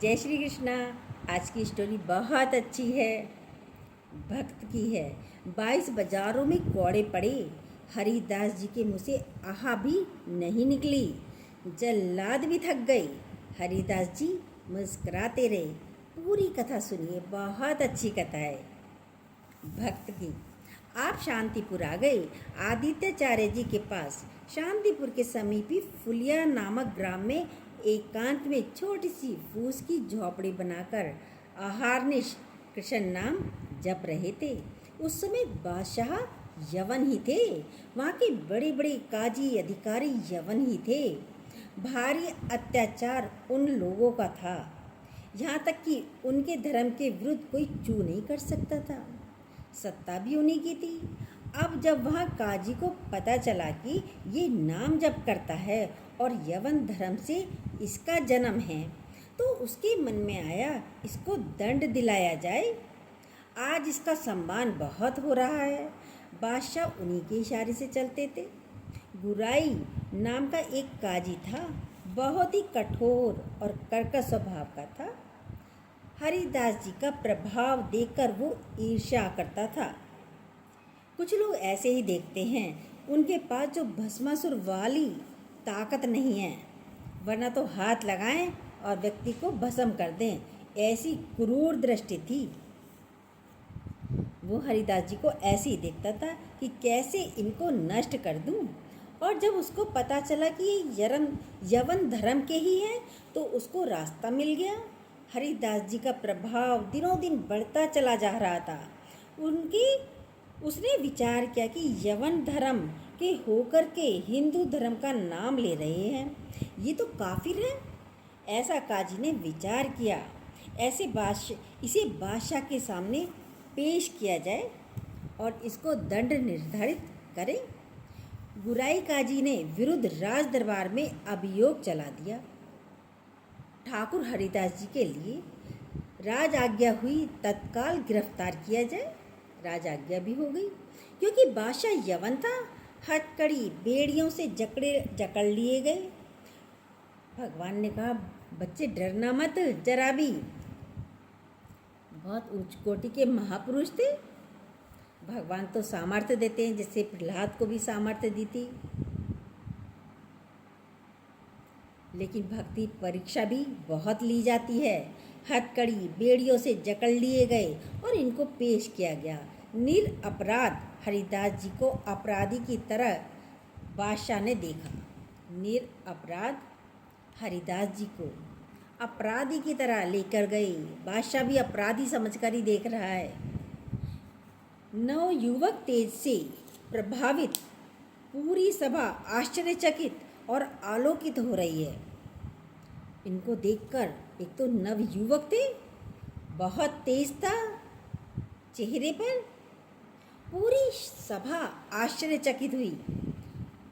जय श्री कृष्णा। आज की स्टोरी बहुत अच्छी है, भक्त की है। 22 बाजारों में कौड़े पड़े, हरिदास जी के मुँह से आहा भी नहीं निकली। जल्लाद भी थक गए, हरिदास जी मुस्कुराते रहे। पूरी कथा सुनिए, बहुत अच्छी कथा है भक्त की। आप शांतिपुर आ गए, आदित्याचार्य जी के पास। शांतिपुर के समीपी फुलिया नामक ग्राम में एकांत में छोटी सी फूस की झोपड़ी बनाकर अहरनिश कृष्ण नाम जप रहे थे। उस समय बादशाह यवन ही थे, वहाँ के बड़े बड़े काजी अधिकारी यवन ही थे। भारी अत्याचार उन लोगों का था, यहाँ तक कि उनके धर्म के विरुद्ध कोई चू नहीं कर सकता था। सत्ता भी उन्हीं की थी। अब जब वहाँ काजी को पता चला कि ये नाम जप करता है और यवन धर्म से इसका जन्म है, तो उसके मन में आया इसको दंड दिलाया जाए। आज इसका सम्मान बहुत हो रहा है। बादशाह उन्हीं के इशारे से चलते थे। गुराई नाम का एक काजी था, बहुत ही कठोर और कर्कश स्वभाव का था। हरिदास जी का प्रभाव देखकर वो ईर्ष्या करता था। कुछ लोग ऐसे ही देखते हैं, उनके पास जो भस्मासुर वाली ताकत नहीं है, वरना तो हाथ लगाएं और व्यक्ति को भस्म कर दें, ऐसी क्रूर दृष्टि थी। वो हरिदास जी को ऐसे ही देखता था कि कैसे इनको नष्ट कर दूं। और जब उसको पता चला कि ये यवन धर्म के ही हैं, तो उसको रास्ता मिल गया। हरिदास जी का प्रभाव दिनों दिन बढ़ता चला जा रहा था। उसने विचार किया कि यवन धर्म के होकर के हिंदू धर्म का नाम ले रहे हैं, ये तो काफिर है। ऐसा काजी ने विचार किया। इसे बादशाह के सामने पेश किया जाए और इसको दंड निर्धारित करें। गुराई काजी ने विरुद्ध राज दरबार में अभियोग चला दिया। ठाकुर हरिदास जी के लिए राज आज्ञा हुई, तत्काल गिरफ्तार किया जाए। राज आज्ञा भी हो गई, क्योंकि बादशाह यवन था। हथकड़ी बेड़ियों से जकड़ लिए गए। भगवान ने कहा, बच्चे डरना मत जरा भी। बहुत उच्च कोटि के महापुरुष थे। भगवान तो सामर्थ्य देते हैं, जैसे प्रहलाद को भी सामर्थ्य दी थी। लेकिन भक्ति परीक्षा भी बहुत ली जाती है। हथकड़ी बेड़ियों से जकड़ लिए गए और इनको पेश किया गया। निरपराध हरिदास जी को अपराधी की तरह बादशाह ने देखा। निरपराध हरिदास जी को अपराधी की तरह लेकर गए। बादशाह भी अपराधी समझकर ही देख रहा है। नवयुवक तेज से प्रभावित पूरी सभा आश्चर्यचकित और आलोकित हो रही है। इनको देखकर, एक तो नवयुवक थे, बहुत तेज था चेहरे पर। पूरी सभा आश्चर्यचकित हुई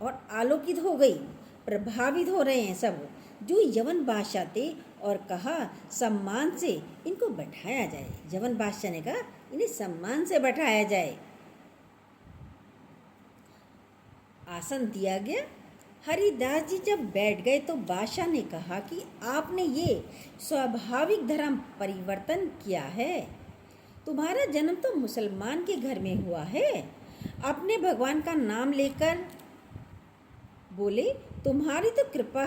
और आलोकित हो गई। प्रभावित हो रहे हैं सब जो यवन बादशाह थे, और कहा, सम्मान से इनको बैठाया जाए। यवन बादशाह ने कहा, इन्हें सम्मान से बैठाया जाए। आसन दिया गया। हरिदास जी जब बैठ गए तो बादशाह ने कहा कि आपने ये स्वाभाविक धर्म परिवर्तन किया है। तुम्हारा जन्म तो मुसलमान के घर में हुआ है। अपने भगवान का नाम लेकर बोले, तुम्हारी तो कृपा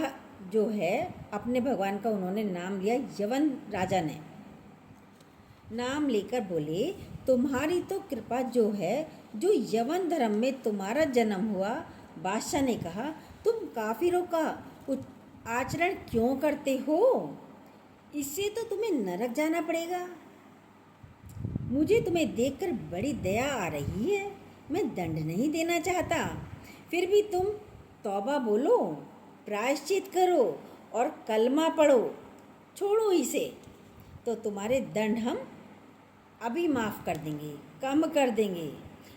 जो है, अपने भगवान का उन्होंने नाम लिया। यवन राजा ने नाम लेकर बोले, तुम्हारी तो कृपा जो है, जो यवन धर्म में तुम्हारा जन्म हुआ। बादशाह ने कहा, तुम काफिरों का आचरण क्यों करते हो? इससे तो तुम्हें नरक जाना पड़ेगा। मुझे तुम्हें देखकर बड़ी दया आ रही है। मैं दंड नहीं देना चाहता, फिर भी तुम तौबा बोलो, प्रायश्चित करो और कलमा पढ़ो, छोड़ो इसे, तो तुम्हारे दंड हम अभी माफ़ कर देंगे, कम कर देंगे,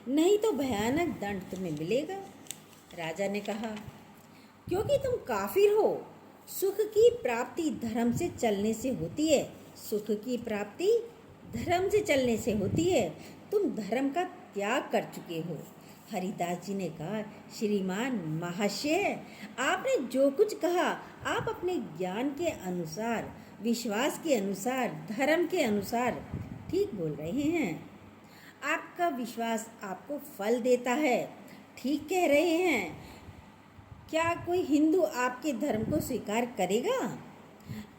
नहीं तो भयानक दंड तुम्हें मिलेगा। राजा ने कहा, क्योंकि तुम काफिर हो, सुख की प्राप्ति धर्म से चलने से होती है। सुख की प्राप्ति धर्म से चलने से होती है। तुम धर्म का त्याग कर चुके हो। हरिदास जी ने कहा, श्रीमान महाशय, आपने जो कुछ कहा, आप अपने ज्ञान के अनुसार विश्वास के अनुसार, धर्म के अनुसार ठीक बोल रहे हैं। आपका विश्वास आपको फल देता है, ठीक कह रहे हैं। क्या कोई हिंदू आपके धर्म को स्वीकार करेगा?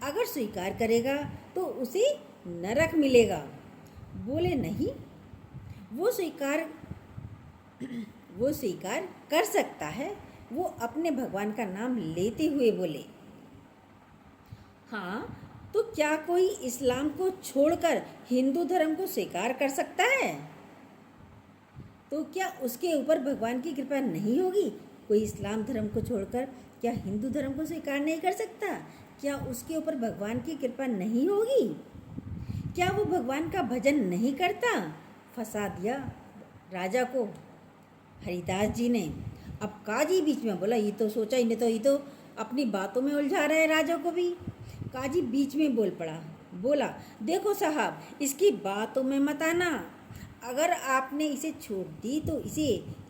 अगर स्वीकार करेगा तो उसे नरक मिलेगा। बोले नहीं, वो स्वीकार कर सकता है। वो अपने भगवान का नाम लेते हुए बोले। हाँ, तो क्या कोई इस्लाम को छोड़कर हिंदू धर्म को स्वीकार कर सकता है? तो क्या उसके ऊपर भगवान की कृपा नहीं होगी? कोई इस्लाम धर्म को छोड़कर क्या हिंदू धर्म को स्वीकार नहीं कर सकता? क्या उसके ऊपर भगवान की कृपा नहीं होगी? क्या वो भगवान का भजन नहीं करता? फंसा दिया राजा को हरिदास जी ने। अब काजी बीच में बोला, ये तो सोचा इन्हें, तो ये तो अपनी बातों में उलझा रहे हैं राजा को भी। काजी बीच में बोल पड़ा, बोला, देखो साहब, इसकी बातों में मत आना। अगर आपने इसे छोड़ दी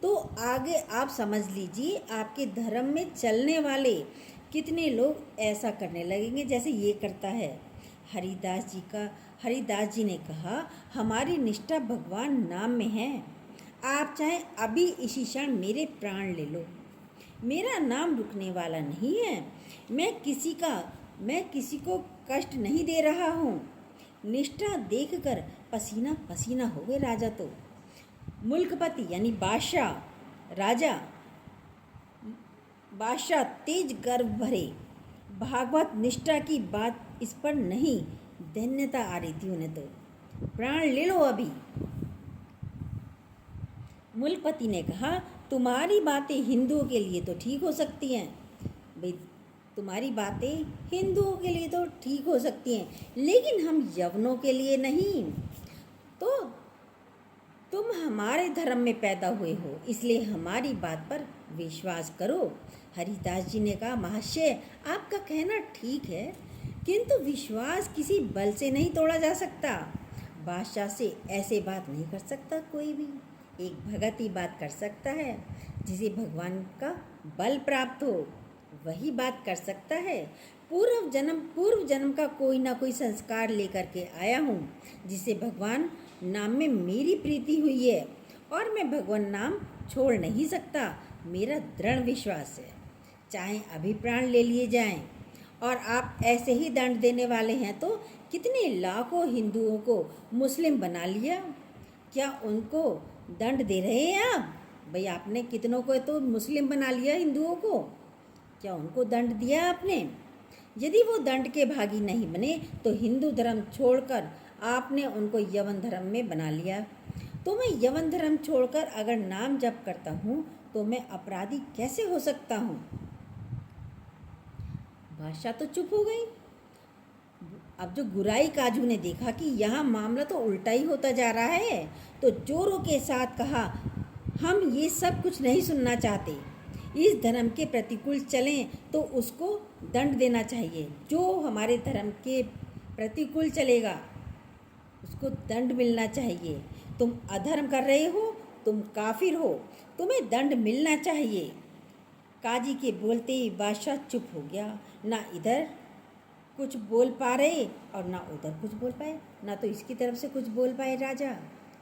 तो आगे आप समझ लीजिए आपके धर्म में चलने वाले कितने लोग ऐसा करने लगेंगे जैसे ये करता है। हरिदास जी ने कहा, हमारी निष्ठा भगवान नाम में है। आप चाहे अभी इसी क्षण मेरे प्राण ले लो, मेरा नाम रुकने वाला नहीं है। मैं किसी को कष्ट नहीं दे रहा हूँ। निष्ठा देखकर पसीना पसीना हो गए राजा। तो मुल्कपति यानी बादशाह तेज गर्व भरे, भागवत निष्ठा की बात इस पर नहीं, धन्यता आ रही थी उन्हें। तो प्राण ले लो अभी। मुल्कपति ने कहा, तुम्हारी बातें हिंदुओं के लिए तो ठीक हो सकती हैं भाई, तुम्हारी बातें हिंदुओं के लिए तो ठीक हो सकती हैं, लेकिन हम यवनों के लिए नहीं। तो तुम हमारे धर्म में पैदा हुए हो, इसलिए हमारी बात पर विश्वास करो। हरिदास जी ने कहा, महाशय, आपका कहना ठीक है, किंतु विश्वास किसी बल से नहीं तोड़ा जा सकता। बादशाह से ऐसे बात नहीं कर सकता कोई भी। एक भगत ही बात कर सकता है, जिसे भगवान का बल प्राप्त हो, वही बात कर सकता है। पूर्व जन्म का कोई ना कोई संस्कार लेकर के आया हूँ, जिससे भगवान नाम में मेरी प्रीति हुई है, और मैं भगवान नाम छोड़ नहीं सकता। मेरा दृढ़ विश्वास है, चाहे अभी प्राण ले लिए जाएं। और आप ऐसे ही दंड देने वाले हैं तो कितने लाखों हिंदुओं को मुस्लिम बना लिया। क्या उनको दंड दे रहे हैं आप? भाई, आपने कितनों को तो मुस्लिम बना लिया हिंदुओं को, क्या उनको दंड दिया आपने? यदि वो दंड के भागी नहीं बने तो हिंदू धर्म छोड़कर आपने उनको यवन धर्म में बना लिया। तो मैं यवन धर्म छोड़कर अगर नाम जप करता हूँ तो मैं अपराधी कैसे हो सकता हूँ? बादशाह तो चुप हो गई। अब जो गुराई काजू ने देखा कि यहाँ मामला तो उल्टा ही होता जा रहा है, तो जोरों के साथ कहा, हम ये सब कुछ नहीं सुनना चाहते। इस धर्म के प्रतिकूल चलें तो उसको दंड देना चाहिए। जो हमारे धर्म के प्रतिकूल चलेगा उसको दंड मिलना चाहिए। तुम अधर्म कर रहे हो, तुम काफिर हो, तुम्हें दंड मिलना चाहिए। काजी के बोलते ही बादशाह चुप हो गया। ना इधर कुछ बोल पा रहे और ना उधर कुछ बोल पाए, ना तो इसकी तरफ से कुछ बोल पाए राजा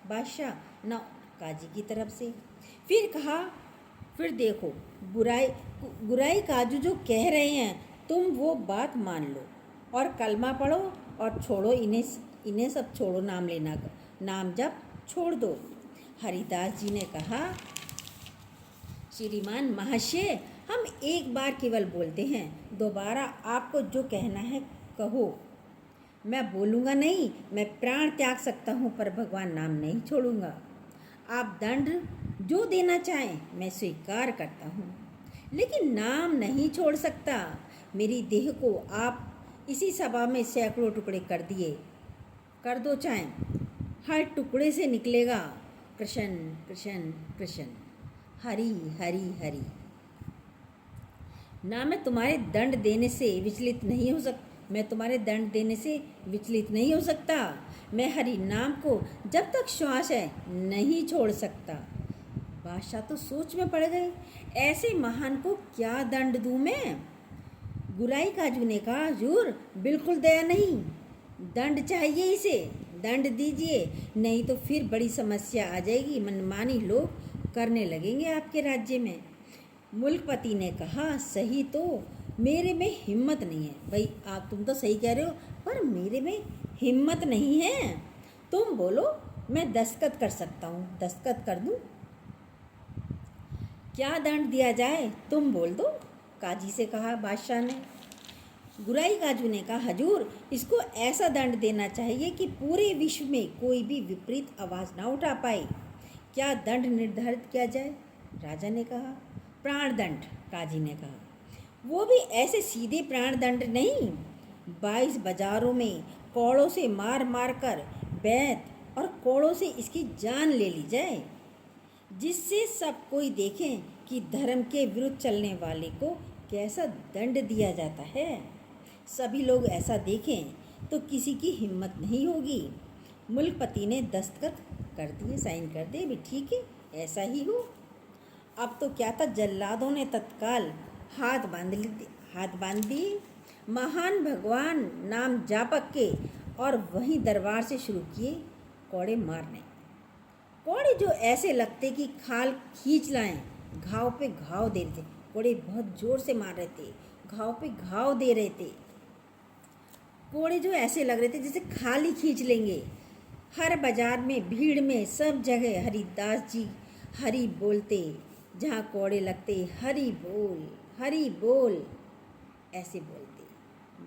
बादशाह, ना काजी की तरफ से। फिर कहा, फिर देखो, गुराई काजू जो कह रहे हैं तुम वो बात मान लो और कलमा पढ़ो और छोड़ो इन्हें सब छोड़ो, नाम लेना, नाम जप छोड़ दो। हरिदास जी ने कहा, श्रीमान महाशय, हम एक बार केवल बोलते हैं, दोबारा आपको जो कहना है कहो। मैं बोलूँगा नहीं, मैं प्राण त्याग सकता हूँ पर भगवान नाम नहीं छोड़ूंगा। आप दंड जो देना चाहें मैं स्वीकार करता हूँ, लेकिन नाम नहीं छोड़ सकता। मेरी देह को आप इसी सभा में सैकड़ों टुकड़े कर दो, चाहें हर टुकड़े से निकलेगा कृष्ण कृष्ण कृष्ण, हरि हरि हरि। ना मैं तुम्हारे दंड देने से विचलित नहीं हो सकता। मैं हरि नाम को जब तक श्वास है नहीं छोड़ सकता। बादशाह तो सोच में पड़ गए, ऐसे महान को क्या दंड दूं मैं? गुराई काजू ने कहा, हुजूर बिल्कुल दया नहीं, दंड चाहिए इसे, दंड दीजिए, नहीं तो फिर बड़ी समस्या आ जाएगी, मनमानी लोग करने लगेंगे आपके राज्य में। मुल्कपति ने कहा, सही तो मेरे में हिम्मत नहीं है। भाई आप तुम तो सही कह रहे हो, पर मेरे में हिम्मत नहीं है। तुम बोलो, मैं दस्तखत कर सकता हूँ, दस्तखत कर दूँ। क्या दंड दिया जाए तुम बोल दो, काजी से कहा बादशाह ने। गुराई काजू ने कहा, हजूर इसको ऐसा दंड देना चाहिए कि पूरे विश्व में कोई भी विपरीत आवाज़ ना उठा पाए। क्या दंड निर्धारित किया जाए? राजा ने कहा, प्राण दंड। काजी ने कहा, वो भी ऐसे सीधे प्राण दंड नहीं, 22 बाजारों में कौड़ों से मार मार कर बैत और कौड़ों से इसकी जान ले ली जाए, जिससे सब कोई देखें कि धर्म के विरुद्ध चलने वाले को कैसा दंड दिया जाता है। सभी लोग ऐसा देखें तो किसी की हिम्मत नहीं होगी। मुल्कपति ने दस्तखत कर दिए, साइन कर दिए, भी ठीक है, ऐसा ही हो। अब तो क्या था, जल्लादों ने तत्काल हाथ बांध दिए महान भगवान नाम जापक के, और वहीं दरबार से शुरू किए कौड़े मारने। कौड़े जो ऐसे लगते कि खाल खींच लाएं, घाव पे घाव दे रहे थे। कौड़े बहुत जोर से मार रहे थे, घाव पे घाव दे रहे थे। कोड़े जो ऐसे लग रहे थे जैसे खाली खींच लेंगे। हर बाजार में, भीड़ में, सब जगह हरिदास जी हरि बोलते, जहाँ कोड़े लगते हरि बोल ऐसे बोलते।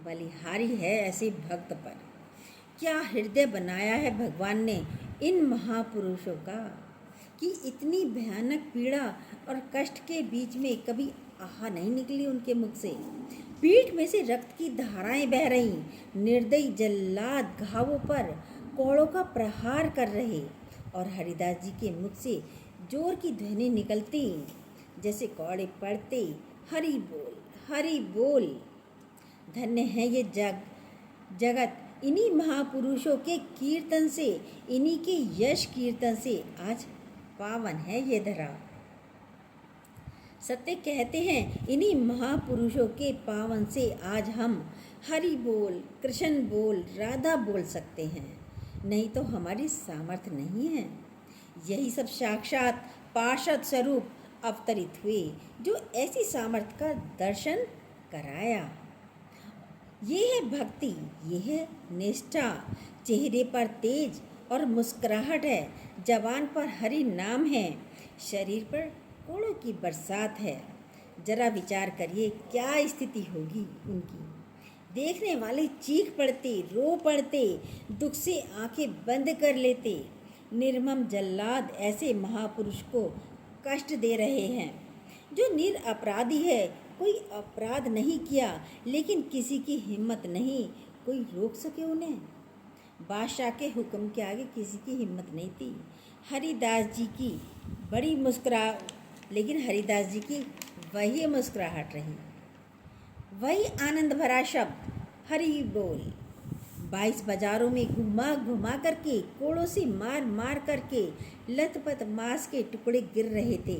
बलिहारी है ऐसे भक्त पर। क्या हृदय बनाया है भगवान ने इन महापुरुषों का कि इतनी भयानक पीड़ा और कष्ट के बीच में कभी आहा नहीं निकली उनके मुख से। पीठ में से रक्त की धाराएं बह रही। निर्दयी जल्लाद घावों पर कोड़ों का प्रहार कर रहे, और हरिदास जी के मुख से जोर की ध्वनि निकलती, जैसे कौड़े पड़ते, हरि बोल। धन्य है ये जगत इन्हीं महापुरुषों के कीर्तन से, इन्हीं के यश कीर्तन से आज पावन है ये धरा। सत्य कहते हैं, इन्हीं महापुरुषों के पावन से आज हम हरि बोल, कृष्ण बोल, राधा बोल सकते हैं, नहीं तो हमारी सामर्थ्य नहीं है। यही सब साक्षात पार्षद स्वरूप अवतरित हुए, जो ऐसी सामर्थ्य का दर्शन कराया। ये है भक्ति, ये है निष्ठा। चेहरे पर तेज और मुस्कुराहट है, जबान पर हरि नाम है, शरीर पर कोड़ों की बरसात है। जरा विचार करिए क्या स्थिति होगी उनकी। देखने वाले चीख पड़ते, रो पड़ते, दुख से आंखें बंद कर लेते। निर्मम जल्लाद ऐसे महापुरुष को कष्ट दे रहे हैं, जो निरपराधी है, कोई अपराध नहीं किया, लेकिन किसी की हिम्मत नहीं कोई रोक सके उन्हें। बादशाह के हुक्म के आगे किसी की हिम्मत नहीं थी। हरिदास जी की बड़ी लेकिन हरिदास जी की वही मुस्कुराहट रही, वही आनंद भरा शब्द हरि बोल। 22 बाजारों में घुमा घुमा करके, कोड़ों से मार मार करके लथपथ मांस के टुकड़े गिर रहे थे।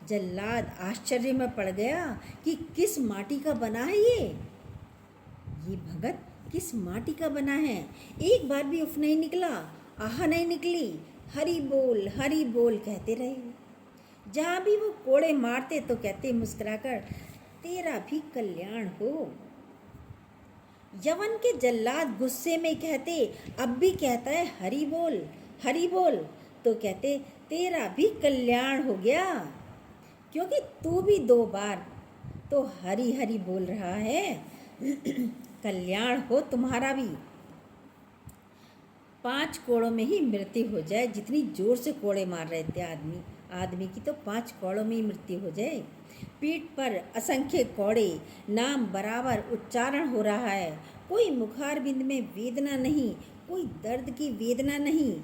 जल्लाद आश्चर्य में पड़ गया कि किस माटी का बना है ये भगत किस माटी का बना है। एक बार भी उफ नहीं निकला, आह नहीं निकली, हरि बोल कहते रहे। जहाँ भी वो कोड़े मारते तो कहते मुस्कुराकर, तेरा भी कल्याण हो। यवन के जल्लाद गुस्से में कहते, अब भी कहता है हरि बोल, तो कहते तेरा भी कल्याण हो गया, क्योंकि तू भी 2 बार तो हरि बोल रहा है। कल्याण हो तुम्हारा भी। 5 कोड़ों में ही मृत्यु हो जाए, जितनी जोर से कोड़े मार रहे थे आदमी की, तो 5 कोड़ों में ही मृत्यु हो जाए। पीठ पर असंख्य कोड़े, नाम बराबर उच्चारण हो रहा है। कोई मुखार बिंद में वेदना नहीं, कोई दर्द की वेदना नहीं।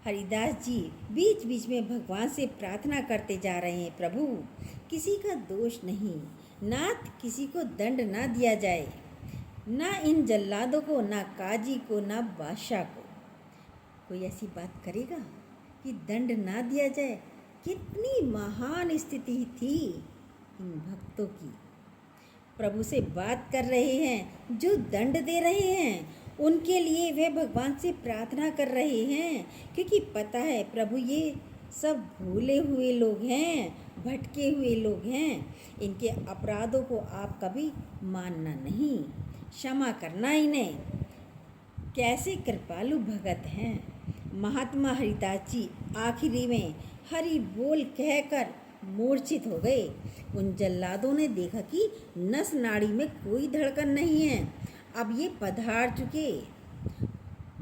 हरिदास जी बीच बीच में भगवान से प्रार्थना करते जा रहे हैं, प्रभु किसी का दोष नहीं, नाथ किसी को दंड ना दिया जाए, ना इन जल्लादों को, ना काजी को, ना बादशाह को। कोई ऐसी बात करेगा कि दंड ना दिया जाए? कितनी महान स्थिति थी इन भक्तों की। प्रभु से बात कर रहे हैं, जो दंड दे रहे हैं, उनके लिए वे भगवान से प्रार्थना कर रहे हैं, क्योंकि पता है प्रभु ये सब भूले हुए लोग हैं, भटके हुए लोग हैं। इनके अपराधों को आप कभी मानना नहीं, क्षमा करना इन्हें। कैसे कृपालु भगत हैं। महात्मा हरिदास जी आखिरी में हरि बोल कहकर मूर्छित हो गए। उन जल्लादों ने देखा कि नस नाड़ी में कोई धड़कन नहीं है, अब ये पधार चुके।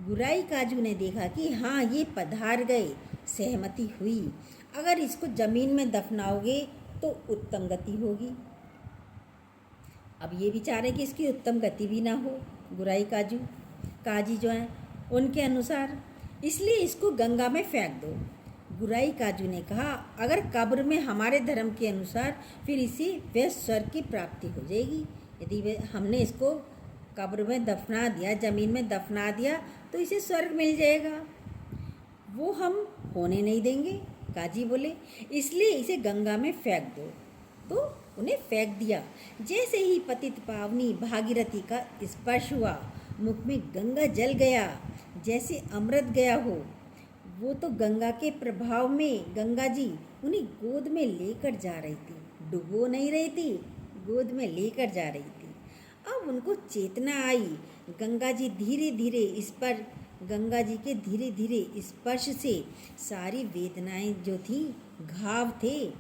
बुराई काजू ने देखा कि हाँ ये पधार गए, सहमति हुई। अगर इसको जमीन में दफनाओगे तो उत्तम गति होगी। अब ये विचार है कि इसकी उत्तम गति भी ना हो, बुराई काजी जो हैं उनके अनुसार, इसलिए इसको गंगा में फेंक दो। बुराई काजू ने कहा अगर कब्र में हमारे धर्म के अनुसार, फिर इसे वह स्वर्ग की प्राप्ति हो जाएगी। यदि हमने इसको कब्र में दफना दिया, ज़मीन में दफना दिया, तो इसे स्वर्ग मिल जाएगा। वो हम होने नहीं देंगे, काजी बोले, इसलिए इसे गंगा में फेंक दो। तो उन्हें फेंक दिया। जैसे ही पतित पावनी भागीरथी का स्पर्श हुआ, मुख में गंगा जल गया, जैसे अमृत गया हो। वो तो गंगा के प्रभाव में गंगा जी उन्हें गोद में लेकर जा रही थी, डुबो नहीं रही थी, गोद में लेकर जा रही थी। अब उनको चेतना आई। गंगा जी के धीरे धीरे स्पर्श से सारी वेदनाएं जो थी, घाव थे,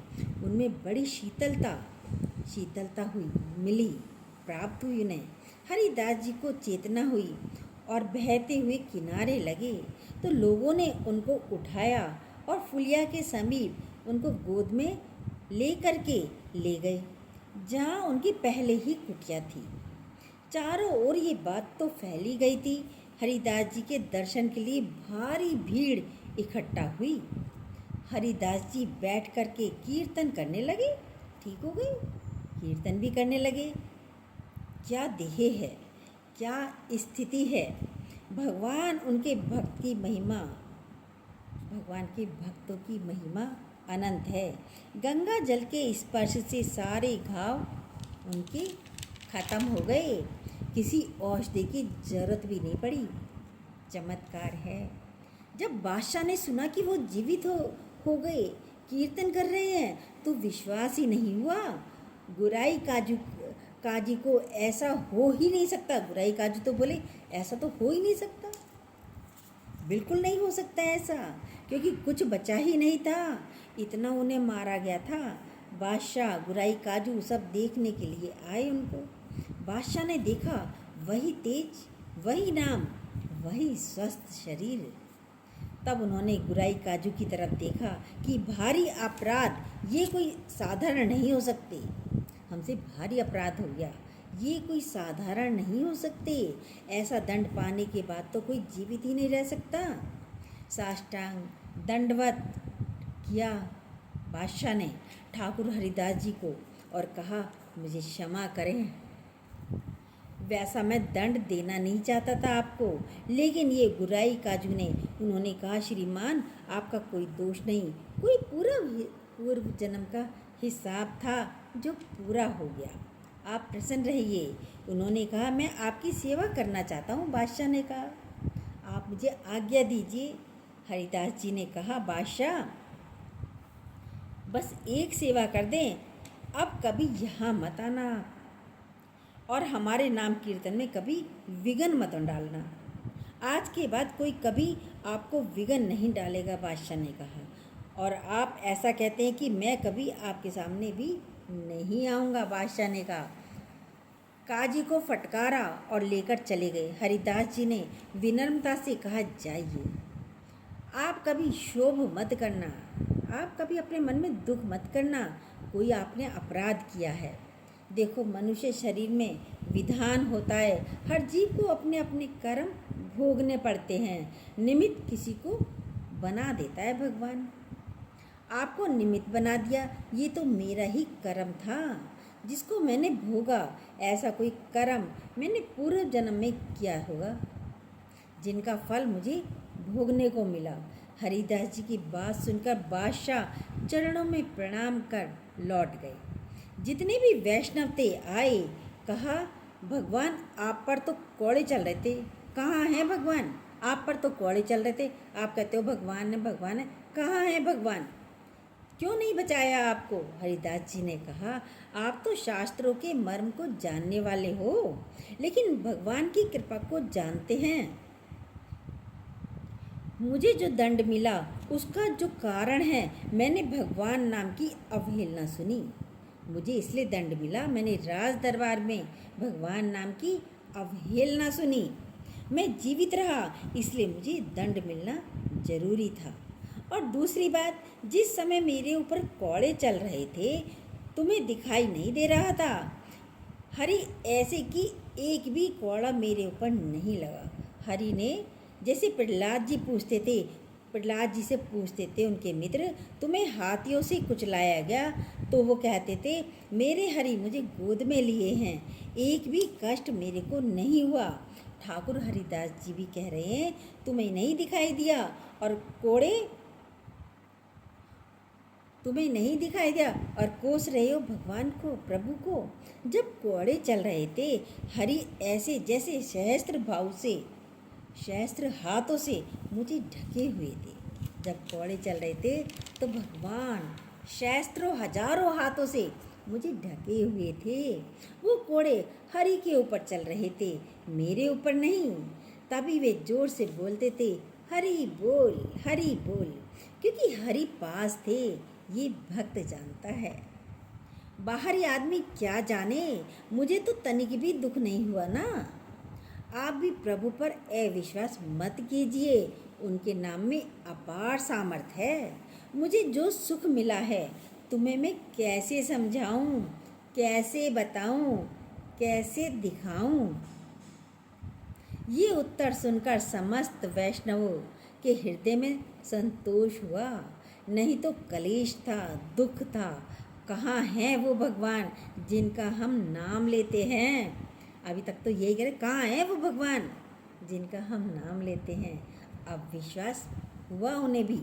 उनमें बड़ी शीतलता हुई, मिली, प्राप्त हुई उन्हें। हरिदास जी को चेतना हुई और बहते हुए किनारे लगे, तो लोगों ने उनको उठाया और फुलिया के समीप उनको गोद में ले करके ले गए, जहाँ उनकी पहले ही कुटिया थी। चारों ओर ये बात तो फैली गई थी। हरिदास जी के दर्शन के लिए भारी भीड़ इकट्ठा हुई। हरिदास जी बैठ करके कीर्तन करने लगे। ठीक हो गई, कीर्तन भी करने लगे। क्या देह है, क्या स्थिति है। भगवान के भक्तों की महिमा अनंत है। गंगा जल के स्पर्श से सारे घाव उनके खत्म हो गए, किसी औषधि की जरूरत भी नहीं पड़ी। चमत्कार है। जब बादशाह ने सुना कि वो जीवित हो गए, कीर्तन कर रहे हैं, तो विश्वास ही नहीं हुआ। गुराई काजी को ऐसा हो ही नहीं सकता। गुराई काजू तो बोले ऐसा तो हो ही नहीं सकता, बिल्कुल नहीं हो सकता ऐसा, क्योंकि कुछ बचा ही नहीं था, इतना उन्हें मारा गया था। बादशाह गुराई काजू सब देखने के लिए आए उनको। बादशाह ने देखा वही तेज, वही नाम, वही स्वस्थ शरीर। तब उन्होंने गुराई काजू की तरफ देखा कि भारी अपराध, ये कोई साधारण नहीं हो सकते, हमसे भारी अपराध हो गया, ये कोई साधारण नहीं हो सकते। ऐसा दंड पाने के बाद तो कोई जीवित ही नहीं रह सकता। साष्टांग दंडवत किया बादशाह ने ठाकुर हरिदास जी को और कहा मुझे क्षमा करें, वैसा मैं दंड देना नहीं चाहता था आपको, लेकिन ये गुराई काजू ने, उन्होंने कहा श्रीमान आपका कोई दोष नहीं, कोई पूर्व जन्म का हिसाब था जो पूरा हो गया, आप प्रसन्न रहिए। उन्होंने कहा मैं आपकी सेवा करना चाहता हूँ। बादशाह ने कहा आप मुझे आज्ञा दीजिए। हरिदास जी ने कहा बादशाह बस एक सेवा कर दें, अब कभी यहाँ मत आना और हमारे नाम कीर्तन में कभी विघ्न मत डालना। आज के बाद कोई कभी आपको विघ्न नहीं डालेगा, बादशाह ने कहा। और आप ऐसा कहते हैं कि मैं कभी आपके सामने भी नहीं आऊँगा, बादशाह ने कहा। काजी को फटकारा और लेकर चले गए। हरिदास जी ने विनम्रता से कहा जाइए, आप कभी शोभ मत करना, आप कभी अपने मन में दुख मत करना, कोई आपने अपराध किया है। देखो मनुष्य शरीर में विधान होता है, हर जीव को अपने अपने कर्म भोगने पड़ते हैं, निमित्त किसी को बना देता है भगवान। आपको निमित्त बना दिया, ये तो मेरा ही कर्म था जिसको मैंने भोगा। ऐसा कोई कर्म मैंने पूर्व जन्म में किया होगा जिनका फल मुझे भोगने को मिला। हरिदास जी की बात सुनकर बादशाह चरणों में प्रणाम कर लौट गए। जितने भी वैष्णव थे आए, कहा, भगवान आप पर तो कोड़े चल रहे थे, कहाँ हैं भगवान? आप पर तो कोड़े चल रहे थे, आप कहते हो भगवान है भगवान है, कहाँ हैं भगवान? क्यों नहीं बचाया आपको? हरिदास जी ने कहा, आप तो शास्त्रों के मर्म को जानने वाले हो, लेकिन भगवान की कृपा को जानते हैं। मुझे जो दंड मिला उसका जो कारण है, मैंने भगवान नाम की अवहेलना सुनी। मुझे इसलिए दंड मिला, मैंने राज दरबार में भगवान नाम की अवहेलना सुनी। मैं जीवित रहा, इसलिए मुझे दंड मिलना जरूरी था। और दूसरी बात, जिस समय मेरे ऊपर कोड़े चल रहे थे, तुम्हें दिखाई नहीं दे रहा था। हरि ऐसे कि एक भी कोड़ा मेरे ऊपर नहीं लगा। हरि ने, जैसे प्रहलाद जी पूछते थे, प्रहलाद जी से पूछते थे उनके मित्र, तुम्हें हाथियों से कुचलाया गया, तो वो कहते थे, मेरे हरि मुझे गोद में लिए हैं, एक भी कष्ट मेरे को नहीं हुआ। ठाकुर हरिदास जी भी कह रहे हैं, तुम्हें नहीं दिखाई दिया और कोड़े तुम्हें नहीं दिखाई दिया और कोस रहे हो भगवान को, प्रभु को। जब कोड़े चल रहे थे, हरि ऐसे जैसे सहस्त्र भाव से, सहस्त्र हाथों से मुझे ढके हुए थे। जब कोड़े चल रहे थे तो भगवान सहस्त्रों हजारों हाथों से मुझे ढके हुए थे। वो कोड़े हरि के ऊपर चल रहे थे, मेरे ऊपर नहीं। तभी वे जोर से बोलते थे, हरि बोल, हरि बोल, क्योंकि हरि पास थे, ये भक्त जानता है। बाहरी आदमी क्या जाने, मुझे तो तनिक भी दुख नहीं हुआ ना। आप भी प्रभु पर अविश्वास मत कीजिए, उनके नाम में अपार सामर्थ्य है। मुझे जो सुख मिला है, तुम्हें मैं कैसे समझाऊं, कैसे बताऊं, कैसे दिखाऊं? ये उत्तर सुनकर समस्त वैष्णवों के हृदय में संतोष हुआ। नहीं तो कलेश था, दुख था। कहाँ हैं वो भगवान जिनका हम नाम लेते हैं? अभी तक तो यही कह रहे, कहाँ हैं वो भगवान जिनका हम नाम लेते हैं? अब विश्वास हुआ उन्हें भी।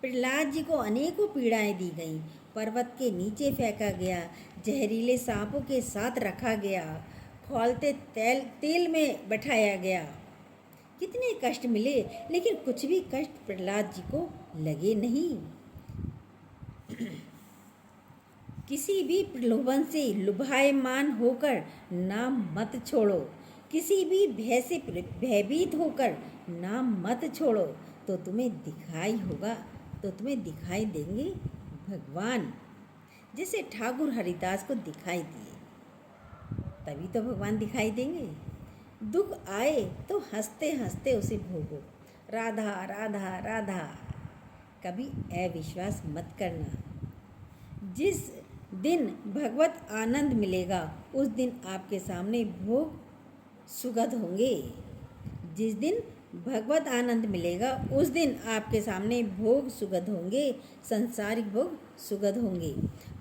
प्रहलाद जी को अनेकों पीड़ाएं दी गईं, पर्वत के नीचे फेंका गया, जहरीले सांपों के साथ रखा गया, खौलते तेल में बैठाया गया। कितने कष्ट मिले, लेकिन कुछ भी कष्ट प्रहलाद जी को लगे नहीं। किसी भी प्रलोभन से लुभायमान होकर नाम मत छोड़ो, किसी भी भय से भयभीत होकर नाम मत छोड़ो, तो तुम्हें दिखाई होगा, तो तुम्हें दिखाई देंगे भगवान, जैसे ठाकुर हरिदास को दिखाई दिए। तभी तो भगवान दिखाई देंगे। दुख आए तो हंसते हंसते उसे भोगो, राधा राधा राधा। कभी अविश्वास मत करना। जिस दिन भगवत आनंद मिलेगा, उस दिन आपके सामने भोग सुगध होंगे। जिस दिन भगवत आनंद मिलेगा, उस दिन आपके सामने भोग सुगध होंगे, संसारिक भोग सुगध होंगे।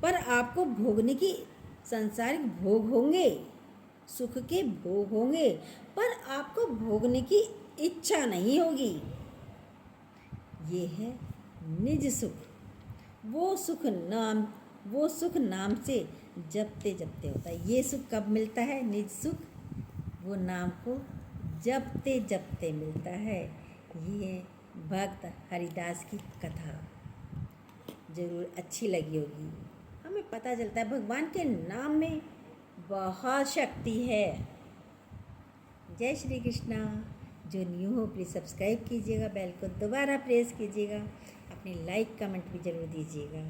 पर आपको भोगने की, संसारिक भोग होंगे, सुख के भोग होंगे, पर आपको भोगने की इच्छा नहीं होगी। ये है निज सुख। वो सुख नाम से जपते जपते होता है। ये सुख कब मिलता है? निज सुख वो नाम को जपते जपते मिलता है। ये भक्त हरिदास की कथा जरूर अच्छी लगी होगी। हमें पता चलता है भगवान के नाम में बहुत शक्ति है। जय श्री कृष्णा। जो न्यू हो प्लीज़ सब्सक्राइब कीजिएगा, बेल को दोबारा प्रेस कीजिएगा, अपनी लाइक कमेंट भी ज़रूर दीजिएगा।